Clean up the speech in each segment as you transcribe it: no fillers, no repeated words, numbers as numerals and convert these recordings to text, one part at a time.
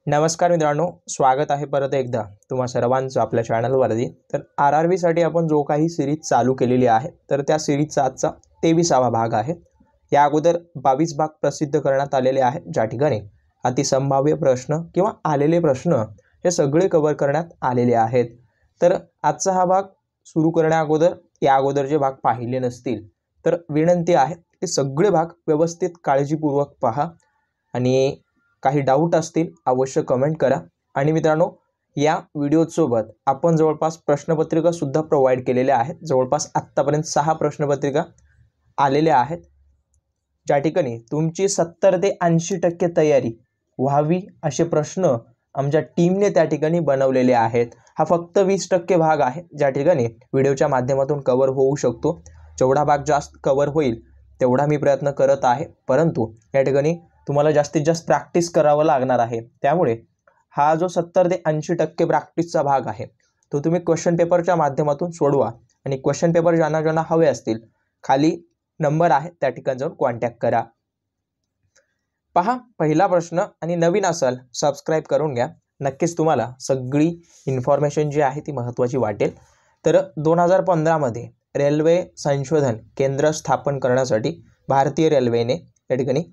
नमस्कार मित्रांनो, स्वागत आहे परत एकदा तुम्हा सर्वांचं आपल्या चॅनलवरती। तर RRB साठी आपण जो काही सिरीज चालू केलेली आहे तर त्या सिरीजचा आजचा 23वा भाग आहे। या अगोदर 22 भाग प्रसिद्ध करण्यात आलेले आहेत, ज्या ठिकाणी अतिसंभाव्य प्रश्न किंवा आलेले प्रश्न हे सगळे कव्हर करण्यात आलेले आहेत। तर आजचा हा भाग सुरू करण्या अगोदर या अगोदर जे भाग पाहिले नसतील तर विनंती आहे की सगळे भाग व्यवस्थित काळजीपूर्वक पहा आणि काही डाऊट असतील अवश्य कमेंट करा। आणि मित्रांनो, या व्हिडिओसोबत आपण जवळपास प्रश्नपत्रिका सुद्धा प्रोवाइड केलेल्या आहेत। जवळपास आत्तापर्यंत 6 प्रश्नपत्रिका आलेल्या आहेत, ज्या ठिकाणी तुमची 70 ते 80% तयारी व्हावी असे प्रश्न आमच्या टीमने त्या ठिकाणी बनवलेले आहेत। हा फक्त 20% भाग आहे, ज्या ठिकाणी व्हिडिओच्या माध्यमातून कव्हर होऊ शकतो। जेवढा भाग जास्त कव्हर होईल तेवढा मी प्रयत्न करत आहे, परंतु या ठिकाणी तुम्हाला जास्तीत जास्त प्रॅक्टिस करावं लागणार आहे। त्यामुळे हा जो 70 ते 80% प्रॅक्टिसचा भाग आहे तो तुम्ही क्वेश्चन पेपरच्या माध्यमातून सोडवा। आणि क्वेश्चन पेपर ज्यांना हवे असतील खाली नंबर आहे त्या ठिकाणी जाऊन कॉन्टॅक्ट करा। पहा पहिला प्रश्न, आणि नवीन असाल सबस्क्राइब करून घ्या, नक्कीच तुम्हाला सगळी इन्फॉर्मेशन जी आहे ती महत्त्वाची वाटेल। तर 2015 मध्ये रेल्वे संशोधन केंद्र स्थापन करण्यासाठी भारतीय रेल्वेने या ठिकाणी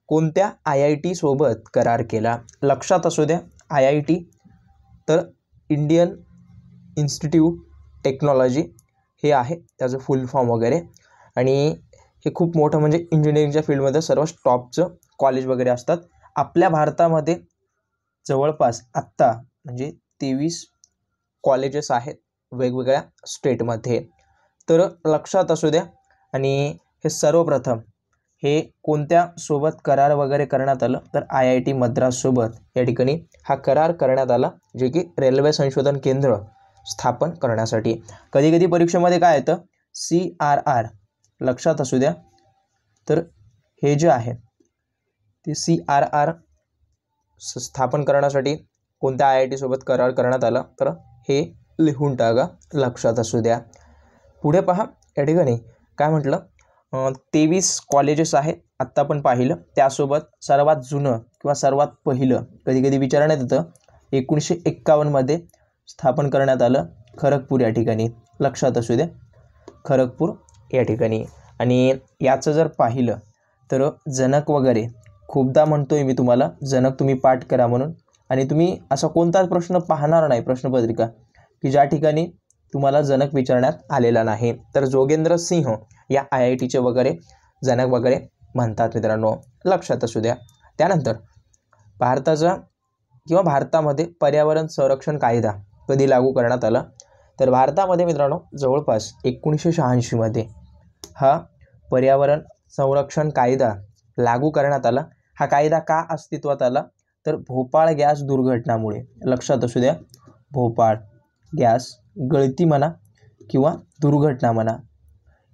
कोणत्या IIT सोबत करार केला? लक्षात असू द्या, IIT तर इंडियन इन्स्टिट्यूट टेक्नॉलॉजी हे आहे त्याचं फुल फॉर्म वगैरे। आणि हे खूप मोठं म्हणजे इंजिनिअरिंगच्या फील्डमध्ये सर्व टॉपचं कॉलेज वगैरे असतात। आपल्या भारतामध्ये जवळपास आत्ता म्हणजे 23 कॉलेजेस आहेत वेगवेगळ्या स्टेटमध्ये। तर लक्षात असू द्या, आणि हे सर्वप्रथम हे कोणत्या सोबत करार वगैरे करण्यात आलं तर IIT मद्रास सोबत या ठिकाणी हा करार करण्यात आला, जे की रेल्वे संशोधन केंद्र स्थापन करण्यासाठी। कधी कधी परीक्षेमध्ये काय येतं CRR, लक्षात असू द्या। तर हे जे आहे ते CRR स्थापन करण्यासाठी कोणत्या IIT सोबत करार करण्यात आला तर हे लिहून टाका, लक्षात असू द्या। पुढे पहा, या ठिकाणी काय म्हटलं 23 कॉलेजेस आहेत आत्ता आपण पाहिलं, त्यासोबत सर्वात जुनं किंवा सर्वात पहिलं कधी कधी विचारण्यात येतं 1951 मध्ये स्थापन करण्यात आलं खरगपूर या ठिकाणी, लक्षात असू द्या, खरगपूर या ठिकाणी। आणि याचं जर पाहिलं तर जनक वगैरे खूपदा म्हणतोय मी तुम्हाला जनक तुम्ही पाठ करा म्हणून, आणि तुम्ही असा कोणताच प्रश्न पाहणार नाही प्रश्नपत्रिका की ज्या ठिकाणी तुम्हाला जनक विचारण्यात आलेला नाही। तर जोगेंद्र सिंह या IITचे वगैरे जनक वगैरे म्हणतात मित्रांनो, लक्षात असू द्या। त्यानंतर भारताचा किंवा भारतामध्ये पर्यावरण संरक्षण कायदा कधी लागू करण्यात आला तर भारतामध्ये मित्रांनो जवळपास 1986 मध्ये हा पर्यावरण संरक्षण कायदा लागू करण्यात आला। हा कायदा का अस्तित्वात आला तर भोपाळ गॅस दुर्घटनामुळे, लक्षात असू द्या, भोपाळ गॅस गळती म्हणा किंवा दुर्घटना म्हणा,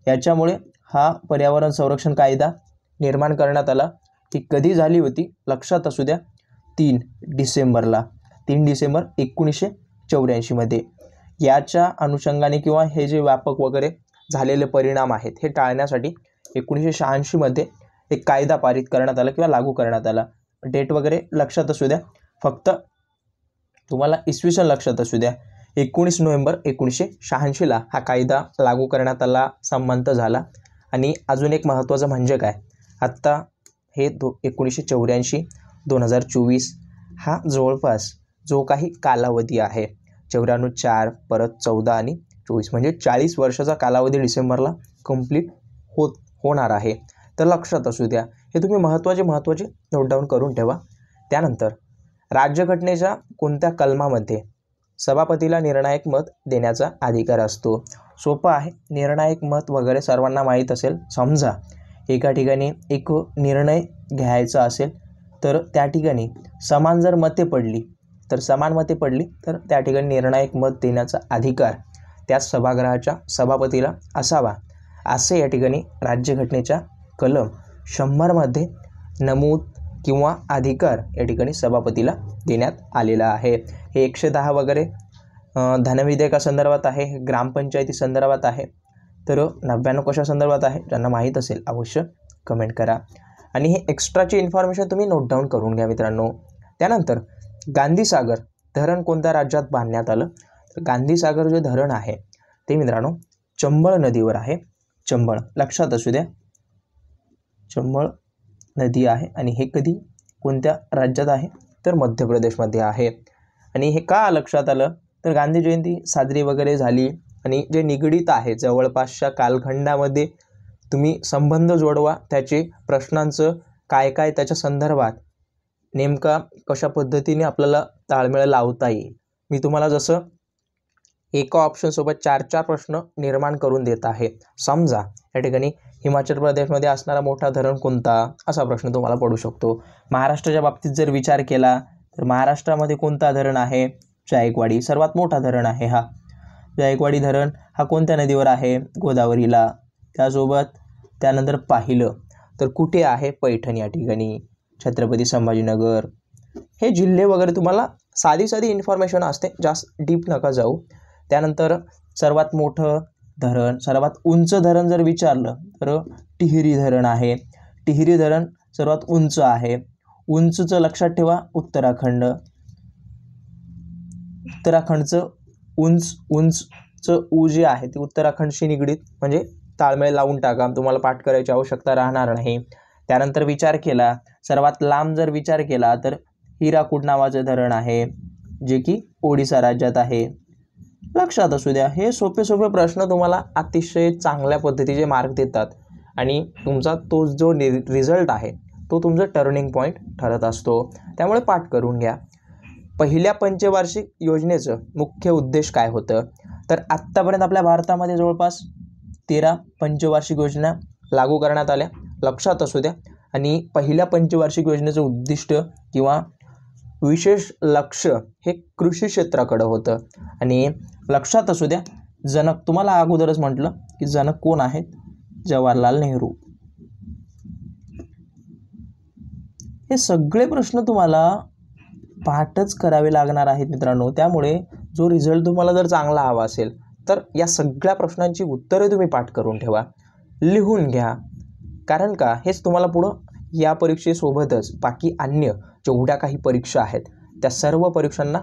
याच्यामुळे हा पर्यावरण संरक्षण कायदा निर्माण करण्यात आला। ती कधी झाली होती लक्षात असू द्या, 3 डिसेंबरला, 3 डिसेंबर 1984 मध्ये। याच्या अनुषंगाने किंवा हे जे व्यापक वगैरे झालेले परिणाम आहेत हे टाळण्यासाठी 1986 मध्ये एक कायदा पारित करण्यात आला किंवा लागू करण्यात आला। डेट वगैरे लक्षात असू द्या, फक्त तुम्हाला इसवी सन लक्षात असू द्या। 19 नोव्हेंबर 1986ला हा कायदा लागू करण्यात आला, संमत झाला। आणि अजून एक महत्त्वाचं म्हणजे काय, आत्ता हे 1984 2024 हा जवळपास जो काही कालावधी आहे 94 4 परत 14 आणि 24 म्हणजे 40 वर्षाचा कालावधी डिसेंबरला कंप्लीट होणार आहे। तर लक्षात असू द्या, हे तुम्ही महत्त्वाचे नोट डाऊन करून ठेवा। त्यानंतर राज्यघटनेच्या कोणत्या कलमामध्ये सभापतीला निर्णायक मत देण्याचा अधिकार असतो? सोपं आहे, निर्णायक मत वगैरे सर्वांना माहीत असेल। समजा एका ठिकाणी एक निर्णय घ्यायचा असेल तर त्या ठिकाणी समान जर मते पडली तर त्या ठिकाणी निर्णायक मत देण्याचा अधिकार त्या सभागृहाच्या सभापतीला असावा, असे या ठिकाणी राज्यघटनेच्या कलम 100 मध्ये नमूद किंवा अधिकार या ठिकाणी सभापतीला देण्यात आलेला आहे। हे 110 वगैरे धनविधेयकासंदर्भात आहे, ग्रामपंचायती संदर्भात आहे, तर 99 कशा संदर्भात आहे ज्यांना माहीत असेल अवश्य कमेंट करा। आणि हे एक्स्ट्राची इन्फॉर्मेशन तुम्ही नोट डाऊन करून घ्या मित्रांनो। त्यानंतर गांधीसागर धरण कोणत्या राज्यात बांधण्यात आलं? तर गांधीसागर जे धरण आहे ते मित्रांनो चंबळ नदीवर आहे. चंबळ लक्षात असू द्या, चंबळ नदी आहे आणि हे कधी कोणत्या राज्यात आहे? तर मध्य प्रदेशमध्ये आहे. आणि हे का लक्षात आलं? तर गांधी जयंती साजरी वगैरे झाली आणि जे निगडीत आहे जवळपासच्या कालखंडामध्ये तुम्ही संबंध जोडवा, त्याचे प्रश्नांचं काय काय त्याच्या संदर्भात नेमका कशा पद्धतीने आपल्याला ताळमेळ लावता येईल. मी तुम्हाला जसं एका ऑप्शनसोबत 4 प्रश्न निर्माण करून देत आहे. समजा या ठिकाणी हिमाचल प्रदेशमध्ये असणारा मोठा धरण कोणता, असा प्रश्न तुम्हाला पडू शकतो. महाराष्ट्राच्या बाबतीत जर विचार केला तर महाराष्ट्रामध्ये कोणता धरण आहे? जायकवाडी सर्वात मोठा धरण आहे. हा जायकवाडी धरण हा कोणत्या नदीवर आहे? गोदावरीला. त्यासोबत त्यानंतर पाहिलं तर कुठे आहे? पैठण या ठिकाणी, छत्रपती संभाजीनगर. हे जिल्हे वगैरे तुम्हाला साधी इन्फॉर्मेशन असते, जास्त डीप नका जाऊ. त्यानंतर सर्वात मोठं धरण, सर्वात उंच धरण जर विचारलं तर टिहरी धरण आहे. टिहरी धरण सर्वात उंच आहे. उंचचं लक्षात ठेवा उत्तराखंड. उत्तराखंडचं उंचचं ऊ जे आहे ते उत्तराखंडशी निगडीत, म्हणजे ताळमेळ लावून टाका, तुम्हाला पाठ करायची आवश्यकता राहणार नाही. त्यानंतर विचार केला सर्वात लांब जर विचार केला तर हिराकूड नावाचं धरण आहे जे की ओडिसा राज्यात आहे. लक्षात असू द्या, हे सोपे प्रश्न तुम्हाला अतिशय चांगल्या पद्धतीचे मार्क देतात आणि तुमचा तो जो रिझल्ट आहे तो तुमचं टर्निंग पॉईंट ठरत असतो. त्यामुळे पाठ करून घ्या. पहिल्या पंचवार्षिक योजनेचं मुख्य उद्देश काय होतं? तर आत्तापर्यंत आपल्या भारतामध्ये जवळपास 13 पंचवार्षिक योजना लागू करण्यात आल्या. लक्षात असू द्या. आणि पहिल्या पंचवार्षिक योजनेचं उद्दिष्ट किंवा विशेष लक्ष हे कृषी क्षेत्राकडे होतं. आणि लक्षात असू द्या, जनक तुम्हाला अगोदरच म्हटलं की जनक कोण आहेत? जवाहरलाल नेहरू. हे सगळे प्रश्न तुम्हाला पाठच करावे लागणार आहेत मित्रांनो. त्यामुळे जो रिझल्ट तुम्हाला जर चांगला हवा असेल तर या सगळ्या प्रश्नांची उत्तरे तुम्ही पाठ करून ठेवा, लिहून घ्या. कारण का, हेच तुम्हाला पुढं या परीक्षेसोबतच बाकी अन्य जेवढ्या काही परीक्षा आहेत त्या सर्व परीक्षांना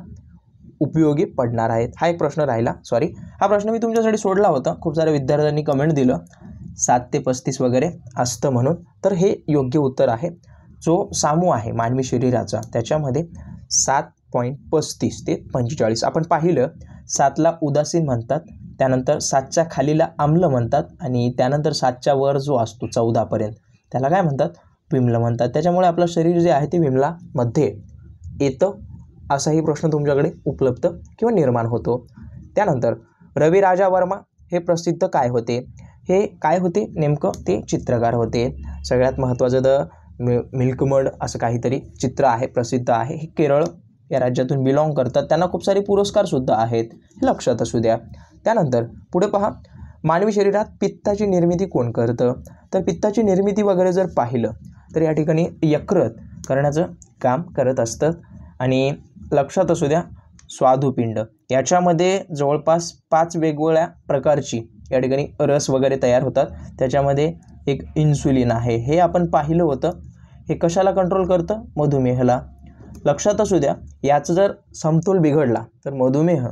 उपयोगी पडणार आहेत. हा एक प्रश्न राहिला, सॉरी, हा प्रश्न मी तुमच्यासाठी सोडला होता. खूप साऱ्या विद्यार्थ्यांनी कमेंट दिलं 7 ते 35 वगैरे असतं म्हणून. तर हे योग्य उत्तर आहे. जो सामू आहे मानवी शरीराचा त्याच्यामध्ये 7.35 ते 45. आपण पाहिलं 7ला उदासीन म्हणतात, त्यानंतर 7च्या खालीला आम्ल म्हणतात आणि त्यानंतर 7च्या वर जो असतो 14पर्यंत त्याला काय म्हणतात? विम्ल म्हणतात. त्याच्यामुळे आपलं शरीर जे आहे ते विम्लामध्ये येतं. असाही प्रश्न तुमच्याकडे उपलब्ध किंवा निर्माण होतो. त्यानंतर रवी राजा वर्मा हे प्रसिद्ध काय होते? हे काय होते नेमकं? ते चित्रकार होते. सगळ्यात महत्त्वाचं मिल्कमड असं काहीतरी चित्र आहे, प्रसिद्ध आहे. हे केरळ या राज्यातून बिलॉंग करतात. त्यांना खूप सारे पुरस्कारसुद्धा आहेत, हे लक्षात असू द्या. त्यानंतर पुढे पहा, मानवी शरीरात पित्ताची निर्मिती कोण करतं? तर पित्ताची निर्मिती वगैरे जर पाहिलं तर या ठिकाणी यकृत करण्याचं काम करत असतं. आणि लक्षात असू द्या, स्वादुपिंड याच्यामध्ये जवळपास 5 वेगवेगळ्या प्रकारची या ठिकाणी रस वगैरे तयार होतात. त्याच्यामध्ये एक इन्सुलिन आहे, हे आपण पाहिलं होतं. हे कशाला कंट्रोल करतं? मधुमेहाला. लक्षात असू द्या, याचं जर समतोल बिघडला तर मधुमेह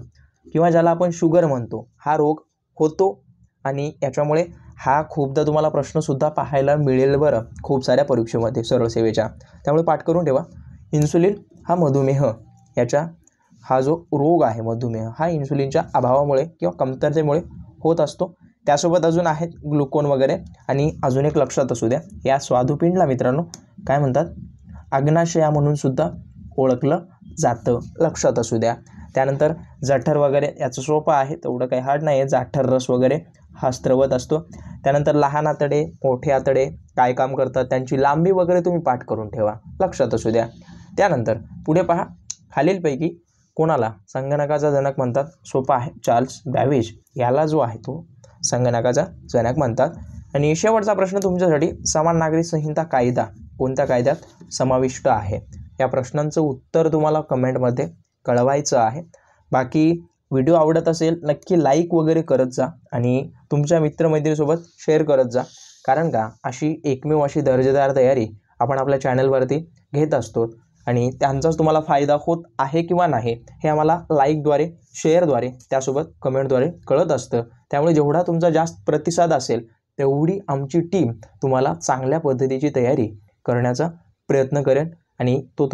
किंवा ज्याला आपण शुगर म्हणतो हा रोग होतो. आणि याच्यामुळे हा खूपदा तुम्हाला प्रश्नसुद्धा पाहायला मिळेल बरं खूप साऱ्या परीक्षेमध्ये सरळ सेवेच्या. त्यामुळे पाठ करून ठेवा. इन्सुलिन हा मधुमेह, याच्या हा जो रोग आहे मधुमेह हा इन्सुलिनच्या अभावामुळे किंवा कमतरतेमुळे होत असतो. त्यासोबत अजून आहेत ग्लुकोन वगैरे. आणि अजून एक लक्षात असू द्या, या स्वादुपिंडला मित्रांनो काय म्हणतात? अग्नाशया म्हणून सुद्धा ओळखलं जातं. लक्षात असू द्या. त्यानंतर जठर वगैरे याचं सोपं आहे, तेवढं काही हार्ड नाही आहे. जाठर रस वगैरे हा स्त्रवत असतो. त्यानंतर लहान आतडे, मोठे आतडे काय काम करतात, त्यांची लांबी वगैरे तुम्ही पाठ करून ठेवा, लक्षात असू द्या. त्यानंतर पुढे पहा, खालीलपैकी कोणाला संगणकाचा जनक म्हणतात? सोपा आहे, चार्ल्स बॅबेज याला जो आहे तो संगणकाचा जनक म्हणतात. आणि शेवटचा प्रश्न तुमच्यासाठी, समान नागरी संहिता कायदा कोणत्या कायद्यात समाविष्ट आहे? या प्रश्नांचं उत्तर तुम्हाला कमेंटमध्ये कळवायचं आहे. बाकी व्हिडिओ आवडत असेल नक्की लाईक वगैरे करत जा आणि तुमच्या मित्रमैत्रिणीसोबत शेअर करत जा. कारण का, अशी एकमेव अशी दर्जेदार तयारी आपण आपल्या चॅनलवरती घेत असतो. आणि त्यांचाच तुम्हाला फायदा होत आहे किंवा नाही हे आम्हाला लाईकद्वारे, शेअरद्वारे, त्यासोबत कमेंटद्वारे कळत असतं. त्यामुळे जेवढा तुमचा जास्त प्रतिसाद असेल तेवढी आमची टीम तुम्हाला चांगल्या पद्धतीची तयारी करण्याचा प्रयत्न करेल आणि तो